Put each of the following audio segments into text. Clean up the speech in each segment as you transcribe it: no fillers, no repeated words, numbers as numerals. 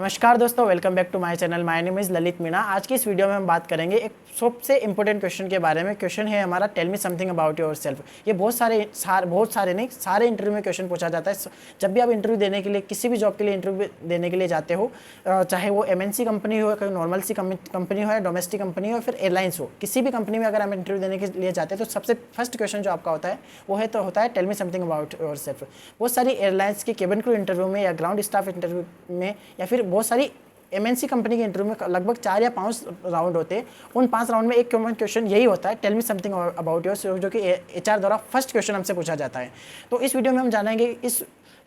नमस्कार दोस्तों, welcome back to my channel. My name is Lalit Meena. आज की इस वीडियो में हम बात करेंगे एक सबसे इंपॉर्टेंट क्वेश्चन के बारे में। क्वेश्चन है हमारा, tell me something about yourself. ये बहुत सारे नहीं, सारे इंटरव्यू में क्वेश्चन पूछा जाता है। जब भी आप इंटरव्यू देने के लिए, किसी भी जॉब के लिए इंटरव्यू देने के लिए जाते हो, चाहे वो MNC कंपनी हो, कोई नॉर्मल सी कंपनी हो या डोमेस्टिक कंपनी हो, फिर एयरलाइंस हो, किसी भी कंपनी में अगर हम इंटरव्यू देने के लिए जाते हैं तो सबसे फर्स्ट क्वेश्चन जो आपका होता है वो होता है tell me something about yourself. बहुत सारी एयरलाइंस के केबिन क्रू इंटरव्यू में या ग्राउंड स्टाफ इंटरव्यू में या फिर बहुत सारी MNC कंपनी के इंटरव्यू में लगभग 4 या 5 राउंड होते हैं। उन 5 राउंड में एक कॉमन क्वेश्चन यही होता है, tell me something about your, जो कि HR द्वारा फर्स्ट क्वेश्चन हमसे पूछा जाता है। तो इस वीडियो में हम जानेंगे इस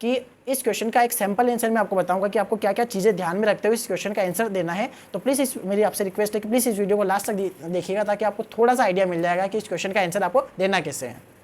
क्वेश्चन का एक सैंपल आंसर मैं आपको बताऊंगा कि आपको क्या क्या चीज़ें ध्यान में रखते हुए इस क्वेश्चन का आंसर देना है। तो प्लीज़ मेरी आपसे रिक्वेस्ट है कि प्लीज़ इस वीडियो को लास्ट तक देखिएगा, ताकि आपको थोड़ा सा आइडिया मिल जाएगा कि इस क्वेश्चन का आंसर आपको देना कैसे है।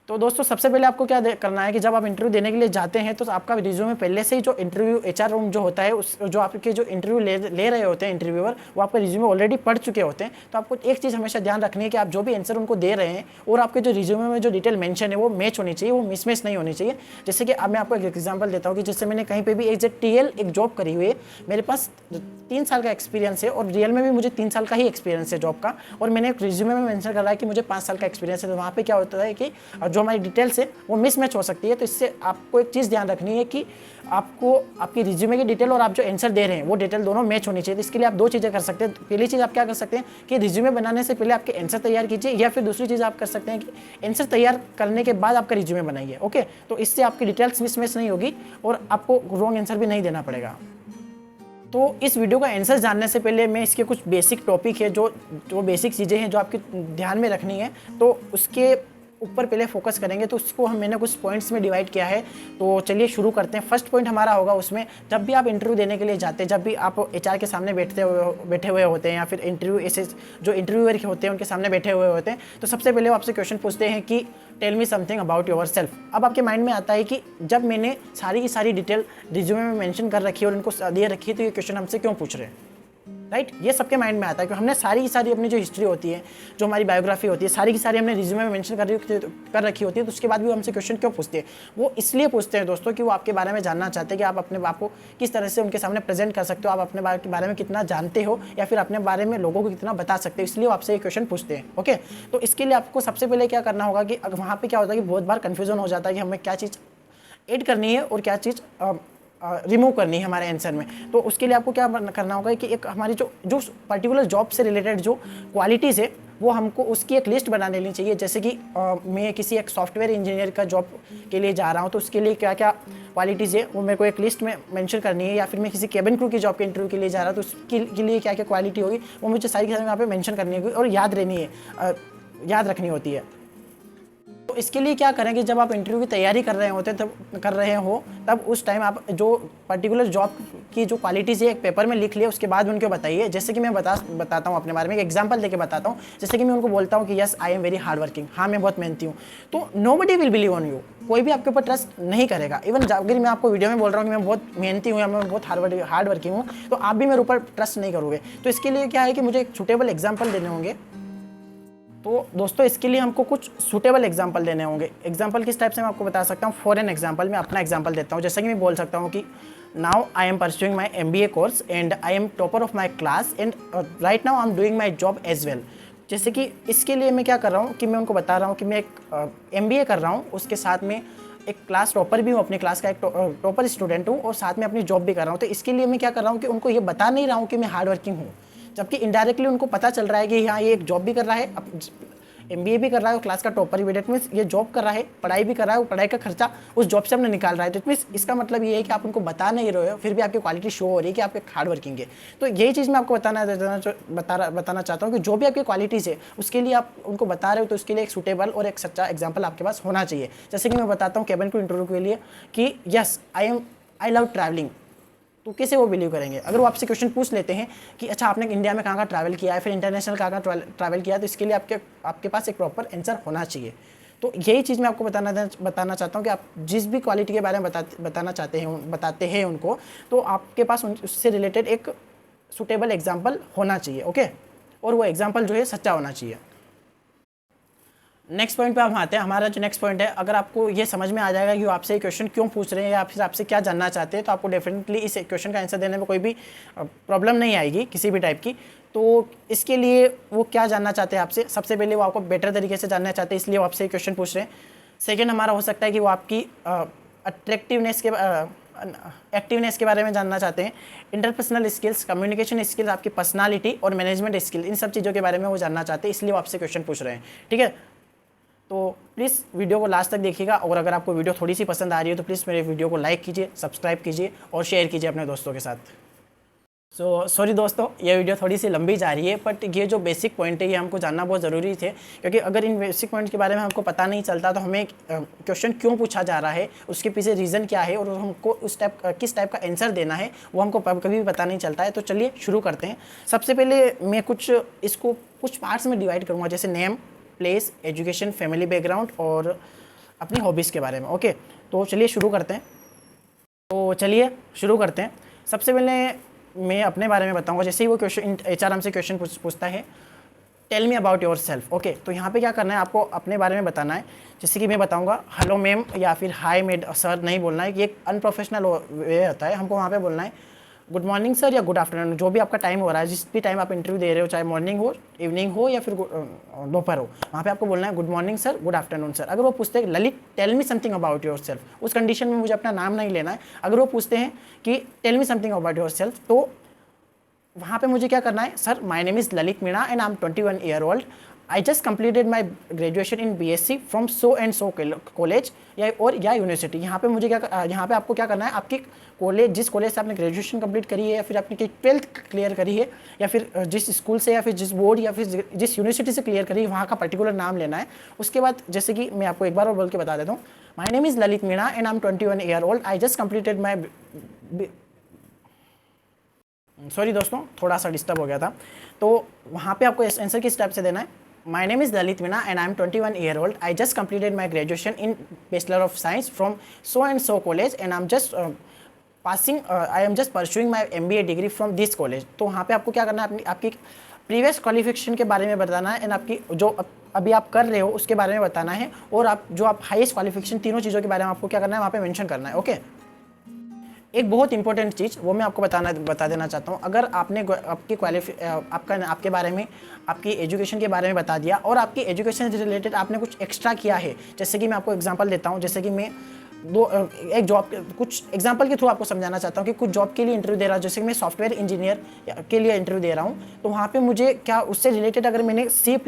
तो दोस्तों, सबसे पहले आपको क्या करना है कि जब आप इंटरव्यू देने के लिए जाते हैं तो आपका रिज्यूमे पहले से ही जो इंटरव्यू HR रूम जो होता है, उस जो आपके जो इंटरव्यू ले रहे होते हैं इंटरव्यूअर, वो आपका रिज्यूमे ऑलरेडी पढ़ चुके होते हैं। तो आपको एक चीज़ हमेशा ध्यान रखनी है कि आप जो भी आंसर उनको दे रहे हैं और आपके जो रिज्यूमे में जो डिटेल मेंशन है वो मैच होनी चाहिए, वो मिसमैच नहीं होनी चाहिए। जैसे कि अब मैं आपको एक एग्जाम्पल देता हूँ कि जैसे मैंने कहीं पर भी TL एक जॉब करी हुई है, मेरे पास 3 साल का एक्सपीरियंस है और रियल में भी मुझे 3 साल का ही एक्सपीरियंस है जॉब का, और मैंने एक रिज्यूमे में मेंशन कर रहा है कि मुझे 5 साल का एक्सपीरियंस है। तो वहाँ पे क्या होता है कि जो हमारी डिटेल्स है वो मिसमैच हो सकती है। तो इससे आपको एक चीज़ ध्यान रखनी है कि आपको आपकी रिज्यूमे की डिटेल और आप जो आंसर दे रहे हैं वो डिटेल दोनों मैच होनी चाहिए। तो इसके लिए आप 2 चीज़ें कर सकते हैं। पहली चीज़ आप क्या कर सकते हैं कि रिज्यूमे बनाने से पहले आपके आंसर तैयार कीजिए, या फिर दूसरी चीज़ आप कर सकते हैं कि आंसर तैयार करने के बाद आपका रिज्यूमे बनाइए। ओके, तो इससे आपकी डिटेल्स मिसमैच नहीं होगी और आपको रॉन्ग आंसर भी नहीं देना पड़ेगा। तो इस वीडियो का आंसर जानने से पहले मैं इसके कुछ बेसिक टॉपिक है, जो बेसिक चीज़ें हैं जो आपके ध्यान में रखनी है, तो उसके ऊपर पहले फोकस करेंगे। तो उसको मैंने कुछ पॉइंट्स में डिवाइड किया है। तो चलिए शुरू करते हैं। फर्स्ट पॉइंट हमारा होगा उसमें, जब भी आप इंटरव्यू देने के लिए जाते हैं, जब भी आप HR के सामने बैठे हुए होते हैं, या फिर इंटरव्यू ऐसे जो इंटरव्यूअर होते हैं उनके सामने बैठे हुए होते हैं, तो सबसे पहले वो आपसे क्वेश्चन पूछते हैं कि tell me something about yourself. अब आपके माइंड में आता है कि जब मैंने सारी की सारी डिटेल रिज्यूमे में मेंशन कर रखी है और इनको दे रखी है, तो ये क्वेश्चन हमसे क्यों पूछ रहे हैं, राइट? ये सबके माइंड में आता है कि हमने सारी की सारी अपनी जो हिस्ट्री होती है, जो हमारी बायोग्राफी होती है, सारी की सारी हमने रिज्यूमे में मेंशन कर रखी होती है। तो उसके बाद भी वो हमसे क्वेश्चन क्यों पूछते हैं? वो इसलिए पूछते हैं दोस्तों कि वो आपके बारे में जानना चाहते हैं कि आप अपने आप को किस तरह से उनके सामने प्रेजेंट कर सकते हो, आप अपने बारे में कितना जानते हो, या फिर अपने बारे में लोगों को कितना बता सकते हो। इसलिए वो आपसे ये क्वेश्चन पूछते हैं। ओके, तो इसके लिए आपको सबसे पहले क्या करना होगा कि वहाँ पर क्या होता है कि बहुत बार कन्फ्यूजन हो जाता है कि हमें क्या चीज़ ऐड करनी है और क्या चीज़ रिमूव करनी है हमारे आंसर में। तो उसके लिए आपको क्या करना होगा कि एक हमारी जो पर्टिकुलर जॉब से रिलेटेड जो क्वालिटीज़ है वो हमको उसकी एक लिस्ट बना लेनी चाहिए। जैसे कि मैं किसी एक सॉफ्टवेयर इंजीनियर का जॉब के लिए जा रहा हूँ, तो उसके लिए क्या क्या क्वालिटीज़ है वो मेरे को एक लिस्ट में मेंशन करनी है। या फिर मैं किसी केबिन क्रू की जॉब के इंटरव्यू के लिए जा रहा हूँ, तो उसके लिए क्या क्या क्वालिटी होगी वो मुझे सारी की सारी वहाँ पर मेंशन करनी होगी और याद रखनी होती है। तो इसके लिए क्या करेंगे, जब आप इंटरव्यू की तैयारी कर रहे हो तब उस टाइम आप जो पर्टिकुलर जॉब की जो क्वालिटीज़ है एक पेपर में लिख लिया, उसके बाद उनको बताइए। जैसे कि मैं बताता हूँ अपने बारे में, एक एग्जांपल देके बताता हूँ। जैसे कि मैं उनको बोलता हूँ कि yes I am very hard working, हाँ मैं बहुत मेहनती हूँ, तो nobody will believe on you, कोई भी आपके ऊपर ट्रस्ट नहीं करेगा। इवन अगर मैं आपको वीडियो में बोल रहा हूँ कि मैं बहुत मेहनती हूँ या मैं बहुत हार्ड वर्किंग हूँ, तो आप भी मेरे ऊपर ट्रस्ट नहीं करोगे। तो इसके लिए क्या है कि मुझे एक सूटेबल एग्जाम्पल देने होंगे। तो दोस्तों, इसके लिए हमको कुछ सूटेबल एग्जांपल देने होंगे। एग्जांपल किस टाइप से मैं आपको बता सकता हूँ। फॉर एन एग्जांपल मैं अपना एग्जांपल देता हूँ। जैसे कि मैं बोल सकता हूँ कि now I am pursuing my MBA course and I am topper of my class and right now I am doing my job as well. जैसे कि इसके लिए मैं क्या कर रहा हूँ कि मैं उनको बता रहा हूँ कि मैं एक MBA कर रहा हूँ, उसके साथ में एक क्लास टॉपर भी हूँ, अपनी क्लास का एक टॉपर स्टूडेंट हूँ, और साथ में अपनी जॉब भी कर रहा हूँ। तो इसके लिए मैं क्या कर रहा हूँ कि उनको ये बता नहीं रहा हूँ कि मैं हार्ड वर्किंग हूँ, जबकि इनडायरेक्टली उनको पता चल रहा है कि हाँ ये एक जॉब भी कर रहा है, MBA भी कर रहा है और क्लास का टॉपर भी। डेट मीन्स ये जॉब कर रहा है, पढ़ाई भी कर रहा है, और पढ़ाई का खर्चा उस जॉब से हमने निकाल रहा है। तो मीन्स इसका मतलब ये है कि आप उनको बता नहीं रहे हो, फिर भी आपकी क्वालिटी शो हो रही है कि आप एक हार्ड वर्किंग है। तो यही चीज़ मैं आपको बताना चाहता हूँ कि जो भी आपकी क्वालिटीज़ है उसके लिए आप उनको बता रहे हो, तो उसके लिए एक सूटेबल और एक सच्चा एग्जाम्पल आपके पास होना चाहिए। जैसे कि मैं बताता हूँ केबिन क्रू इंटरव्यू के लिए कि यस आई लव ट्रैवलिंग, तो कैसे वो बिलीव करेंगे? अगर वो आपसे क्वेश्चन पूछ लेते हैं कि अच्छा आपने इंडिया में कहाँ ट्रैवल किया है, फिर इंटरनेशनल कहाँ ट्रैवल किया है, तो इसके लिए आपके पास एक प्रॉपर आंसर होना चाहिए। तो यही चीज़ मैं आपको बताना चाहता हूँ कि आप जिस भी क्वालिटी के बारे में बताते हैं उनको, तो आपके पास उससे रिलेटेड एक सूटेबल एग्जाम्पल होना चाहिए। ओके, और वो एग्जाम्पल जो है सच्चा होना चाहिए। नेक्स्ट पॉइंट पे हम आते हैं। हमारा जो नेक्स्ट पॉइंट है, अगर आपको ये समझ में आ जाएगा कि वो आपसे ये क्वेश्चन क्यों पूछ रहे हैं या फिर आपसे क्या जानना चाहते हैं, तो आपको डेफिनेटली इस क्वेश्चन का आंसर देने में कोई भी प्रॉब्लम नहीं आएगी किसी भी टाइप की। तो इसके लिए वो क्या जानना चाहते हैं आपसे, सबसे पहले वो आपको बेटर तरीके से जानना चाहते हैं, इसलिए वो आपसे क्वेश्चन पूछ रहे हैं। सेकेंड हमारा हो सकता है कि वो आपकी अट्रैक्टिवनेस के एक्टिवनेस के बारे में जानना चाहते हैं। इंटरपर्सनल स्किल्स, कम्युनिकेशन स्किल्स, आपकी पर्सनालिटी और मैनेजमेंट स्किल, इन सब चीज़ों के बारे में वो जानना चाहते हैं, इसलिए वो आपसे क्वेश्चन पूछ रहे हैं। ठीक है, तो प्लीज़ वीडियो को लास्ट तक देखिएगा, और अगर आपको वीडियो थोड़ी सी पसंद आ रही है तो प्लीज़ मेरे वीडियो को लाइक कीजिए, सब्सक्राइब कीजिए और शेयर कीजिए अपने दोस्तों के साथ। सॉरी दोस्तों, ये वीडियो थोड़ी सी लंबी जा रही है, बट ये जो बेसिक पॉइंट है ये हमको जानना बहुत ज़रूरी थे, क्योंकि अगर इन बेसिक पॉइंट के बारे में हमको पता नहीं चलता तो हमें क्वेश्चन क्यों पूछा जा रहा है, उसके पीछे रीज़न क्या है और हमको उस किस टाइप का आंसर देना है, वो हमको कभी भी पता नहीं चलता है। तो चलिए शुरू करते हैं। सबसे पहले मैं इसको कुछ पार्ट्स में डिवाइड करूँगा, जैसे name, place, education, family background और अपनी हॉबीज़ के बारे में। ओके, तो चलिए शुरू करते हैं। सबसे पहले मैं अपने बारे में बताऊंगा। जैसे ही वो क्वेश्चन HR हमसे क्वेश्चन पूछता है, tell me about yourself. Okay, तो यहाँ पे क्या करना है, आपको अपने बारे में बताना है। जैसे कि मैं बताऊंगा हेलो मैम या फिर हाय मेड सर नहीं बोलना है, ये एक अनप्रोफेशनल वे होता है। हमको वहाँ पे बोलना है गुड मॉर्निंग सर या गुड आफ्टरनून, जो भी आपका टाइम हो रहा है, जिस भी टाइम आप इंटरव्यू दे रहे हो, चाहे मॉर्निंग हो, इवनिंग हो या फिर दोपहर हो, वहाँ पे आपको बोलना है good morning sir, good afternoon sir. अगर वो पूछते हैं Lalit tell me something about yourself, उस कंडीशन में मुझे अपना नाम नहीं लेना है। अगर वो पूछते हैं कि tell me something about yourself, तो वहाँ पे मुझे क्या करना है, sir my name is Lalit Meena and I am 21 year old. I just completed my graduation in BSc from so and so college या यूनिवर्सिटी। यहाँ पे मुझे यहाँ पे आपको क्या करना है, आपकी कॉलेज, जिस कॉलेज से आपने ग्रेजुएशन कंप्लीट करी है या फिर आपने 12th क्लियर करी है या फिर जिस स्कूल से या फिर जिस बोर्ड या फिर जिस यूनिवर्सिटी से क्लियर करी है, वहाँ का पर्टिकुलर नाम लेना है। उसके बाद जैसे कि मैं आपको एक बार और बोल के बता देता हूँ, my name is Lalit Meena and I am 21 year old. I just completed my sorry दोस्तों, थोड़ा सा डिस्टर्ब हो गया था। तो वहाँ पे आपको आंसर किस टाइप से देना है, my name is Lalit Meena and I am 21 year old. I just completed my graduation in bachelor of science from so and so college and I am just pursuing my MBA degree from this college. तो वहाँ पे आपको क्या करना है, आपकी previous qualification के बारे में बताना है एंड आपकी जो अभी आप कर रहे हो उसके बारे में बताना है, और आप हाईएस्ट क्वालिफिकेशन, तीनों चीज़ों के बारे में आपको क्या करना है वहाँ पे मेंशन करना है। ओके, एक बहुत इंपॉर्टेंट चीज़ वो मैं आपको बता देना चाहता हूँ। अगर आपने आपके बारे में, आपकी एजुकेशन के बारे में बता दिया और आपकी एजुकेशन से रिलेटेड आपने कुछ एक्स्ट्रा किया है, जैसे कि मैं आपको एग्जांपल देता हूँ। जैसे कि मैं एक जॉब, कुछ एग्जांपल के थ्रू आपको समझाना चाहता हूँ कि कुछ जॉब के लिए इंटरव्यू दे रहा हूँ। जैसे कि मैं सॉफ्टवेयर इंजीनियर के लिए इंटरव्यू दे रहा हूँ, तो वहाँ पे मुझे क्या उससे रिलेटेड अगर मैंने C++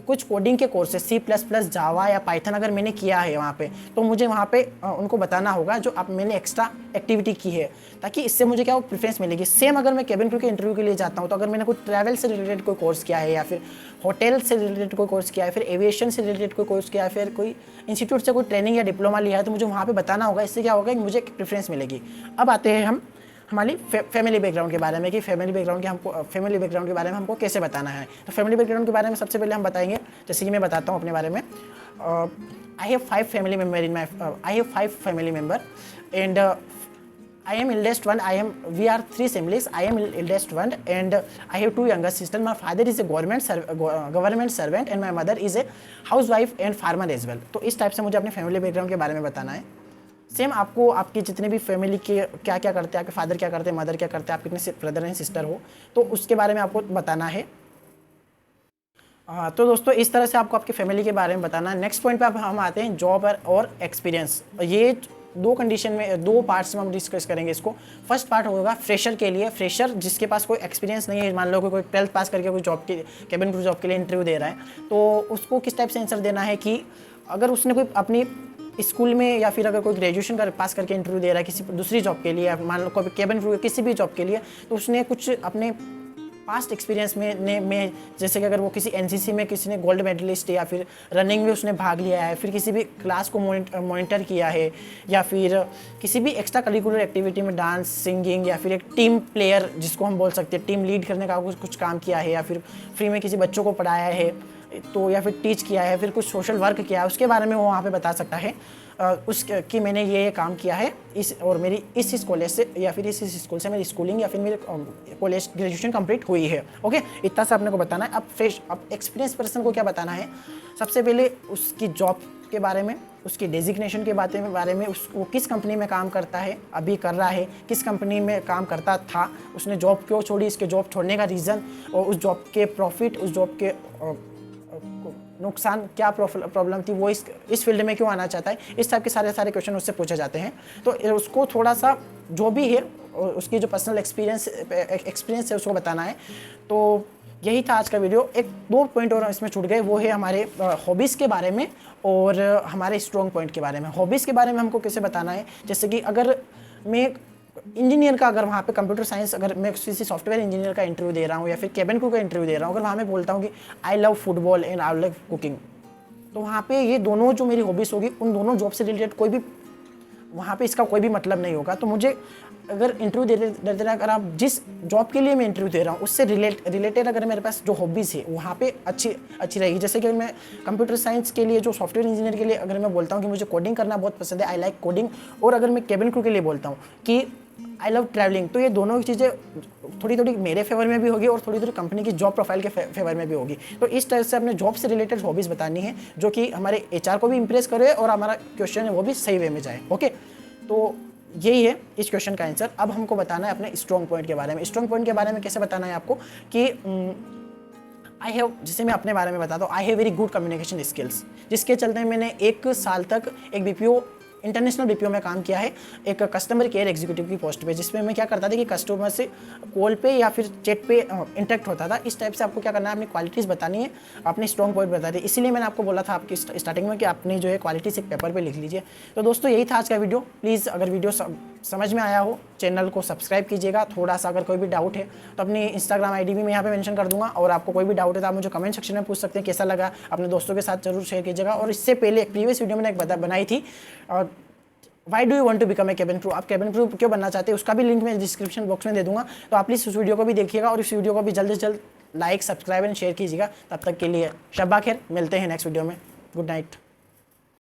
कुछ कोडिंग के कोर्सेज C++, जावा या पाइथन अगर मैंने किया है वहाँ पे, तो मुझे वहाँ पे उनको बताना होगा जो आप मैंने एक्स्ट्रा एक्टिविटी की है, ताकि इससे मुझे क्या वो प्रेफरेंस मिलेगी। सेम अगर मैं केबिन क्रू के इंटरव्यू के लिए जाता हूँ, तो अगर मैंने कोई ट्रैवल से रिलेटेड कोई कोर्स किया है या फिर होटल से रिलेटेड कोई कोर्स किया है, फिर एविएशन से रिलेटेड कोई कोर्स किया है, फिर कोई इंस्टीट्यूट से कोई ट्रेनिंग या डिप्लोमा लिया है, तो मुझे वहाँ पर बताना होगा। इससे क्या होगा कि मुझे प्रेफरेंस मिलेगी। अब आते हैं हम हमारी फैमिली बैकग्राउंड के बारे में, कि फैमिली बैकग्राउंड के बारे में हमको कैसे बताना है। तो फैमिली बैकग्राउंड के बारे में सबसे पहले हम बताएंगे, जैसे कि मैं बताता हूँ अपने बारे में। I have 5 family member and I am eldest one. We are 3 siblings. I am eldest one, and I have 2 younger sisters. My father is a government servant, and my mother is a housewife and farmer as well. तो इस type से मुझे अपने family background के बारे में बताना है। सेम आपको आपके जितने भी फैमिली के क्या क्या करते हैं, आपके फादर क्या करते हैं, मदर क्या करते हैं, आप कितने ब्रदर एंड सिस्टर हो, तो उसके बारे में आपको बताना है। तो दोस्तों इस तरह से आपको आपकी फैमिली के बारे में बताना है। नेक्स्ट पॉइंट पे हम आते हैं जॉब और एक्सपीरियंस। ये 2 कंडीशन में 2 पार्ट्स में हम डिस्कस करेंगे इसको। फर्स्ट पार्ट होगा फ्रेशर के लिए, फ्रेशर जिसके पास कोई एक्सपीरियंस नहीं है, मान लो कोई 12th पास करके कोई जॉब के केबिन क्रू जॉब के लिए इंटरव्यू दे रहा है, तो उसको किस टाइप से आंसर देना है कि अगर उसने कोई अपनी स्कूल में या फिर अगर कोई ग्रेजुएशन पास करके इंटरव्यू दे रहा है किसी दूसरी जॉब के लिए, मान लो कोई केबिन क्रू किसी भी जॉब के लिए, तो उसने कुछ अपने पास्ट एक्सपीरियंस में जैसे कि अगर वो किसी NCC में किसी ने गोल्ड मेडलिस्ट या फिर रनिंग में उसने भाग लिया है, फिर किसी भी क्लास को मॉनिटर किया है, या फिर किसी भी एक्स्ट्रा करिकुलर एक्टिविटी में डांस, सिंगिंग, या फिर एक टीम प्लेयर जिसको हम बोल सकते हैं, टीम लीड करने का कुछ काम किया है, या फिर फ्री में किसी बच्चों को पढ़ाया है, तो या फिर टीच किया है, फिर कुछ सोशल वर्क किया है, उसके बारे में वो वहाँ पे बता सकता है। कि मैंने ये काम किया है और मेरी इस कॉलेज से या फिर इस स्कूल से मेरी स्कूलिंग या फिर मेरी कॉलेज ग्रेजुएशन कंप्लीट हुई है। ओके, इतना सा आपने को बताना है। अब एक्सपीरियंस पर्सन को क्या बताना है, सबसे पहले उसकी जॉब के बारे में, उसकी डेजिग्नेशन के बारे में वो किस कंपनी में काम करता है, अभी कर रहा है, किस कंपनी में काम करता था, उसने जॉब क्यों छोड़ी, इसके जॉब छोड़ने का रीज़न, और उस जॉब के प्रॉफिट, उस जॉब के नुकसान, क्या प्रॉब्लम थी, वो इस फील्ड में क्यों आना चाहता है। इस टाइप के सारे क्वेश्चन उससे पूछे जाते हैं। तो उसको थोड़ा सा जो भी है उसकी जो पर्सनल एक्सपीरियंस है उसको बताना है। तो यही था आज का वीडियो। एक दो पॉइंट और इसमें छूट गए, वो है हमारे हॉबीज़ के बारे में और हमारे स्ट्रॉन्ग पॉइंट के बारे में। हॉबीज़ के बारे में हमको कैसे बताना है, जैसे कि अगर मैं इंजीनियर का, अगर वहाँ पे कंप्यूटर साइंस, अगर मैं किसी सॉफ्टवेयर इंजीनियर का इंटरव्यू दे रहा हूँ या फिर केबिन क्रू का इंटरव्यू दे रहा हूँ, अगर वहाँ मैं बोलता हूँ कि I love football and I love cooking, तो वहाँ पे ये दोनों जो मेरी हॉबीज़ होगी, उन दोनों जॉब से रिलेटेड कोई भी वहाँ पे इसका कोई भी मतलब नहीं होगा। तो मुझे अगर इंटरव्यू दे देना, अगर आप जिस जॉब के लिए मैं इंटरव्यू दे रहा हूँ उससे रिलेटेड अगर मेरे पास जो हॉबीज़ है वहाँ पे अच्छी रहेगी। जैसे कि मैं कंप्यूटर साइंस के लिए, जो सॉफ्टवेयर इंजीनियर के लिए अगर मैं बोलता हूँ कि मुझे कोडिंग करना बहुत पसंद है, आई लाइक कोडिंग, और अगर मैं केबिन क्रू के लिए बोलता हूँ कि आई लव ट्रैवलिंग, तो ये दोनों चीज़ें थोड़ी थोड़ी मेरे फेवर में भी होगी और थोड़ी थोड़ी कंपनी की जॉब प्रोफाइल के फेवर में भी होगी। तो इस तरह से अपने जॉब से रिलेटेड हॉबीज़ बतानी है जो कि हमारे HR को भी इंप्रेस करे और हमारा क्वेश्चन है वो भी सही वे में जाए। ओके, तो यही है इस क्वेश्चन का आंसर। अब हमको बताना है अपने स्ट्रॉन्ग पॉइंट के बारे में। स्ट्रॉन्ग पॉइंट के बारे में कैसे बताना है आपको कि आई हैव, जैसे मैं अपने बारे में बताता हूँ, I have very good communication skills, जिसके चलते मैंने 1 साल तक एक BPO, इंटरनेशनल BPO में काम किया है, एक कस्टमर केयर एग्जीक्यूटिव की पोस्ट पे, जिसमें मैं क्या करता था कि कस्टमर से कॉल पे या फिर चैट पे इंटरेक्ट होता था। इस टाइप से आपको क्या करना है, अपनी क्वालिटीज़ बतानी है, अपनी स्ट्रॉन्ग पॉइंट बतानी है। इसीलिए मैंने आपको बोला था आपकी स्टार्टिंग में कि आपने जो है क्वालिटीज़ एक पेपर पे लिख लीजिए। तो दोस्तों यही था आज का वीडियो। प्लीज़ अगर वीडियो समझ में आया हो, चैनल को सब्सक्राइब कीजिएगा। थोड़ा सा अगर कोई भी डाउट है तो अपनी इंस्टाग्राम ID भी मैं यहाँ पे मेंशन कर दूंगा, और आपको कोई भी डाउट है तो आप मुझे कमेंट सेक्शन में पूछ सकते हैं। कैसा लगा अपने दोस्तों के साथ जरूर शेयर कीजिएगा। और इससे पहले एक प्रीवियस वीडियो मैंने एक बनाई थी, why do you want to become a cabin crew, आप केबिन क्रू क्यों बनना चाहते हैं, उसका भी लिंक मैं डिस्क्रिप्शन बॉक्स में दे दूंगा। तो आप प्लीज़ उस वीडियो को भी देखिएगा और इस वीडियो को भी जल्द से जल्द लाइक, सब्सक्राइब एंड शेयर कीजिएगा। तब तक के लिए शब्बा खैर, मिलते हैं नेक्स्ट वीडियो में। Good night.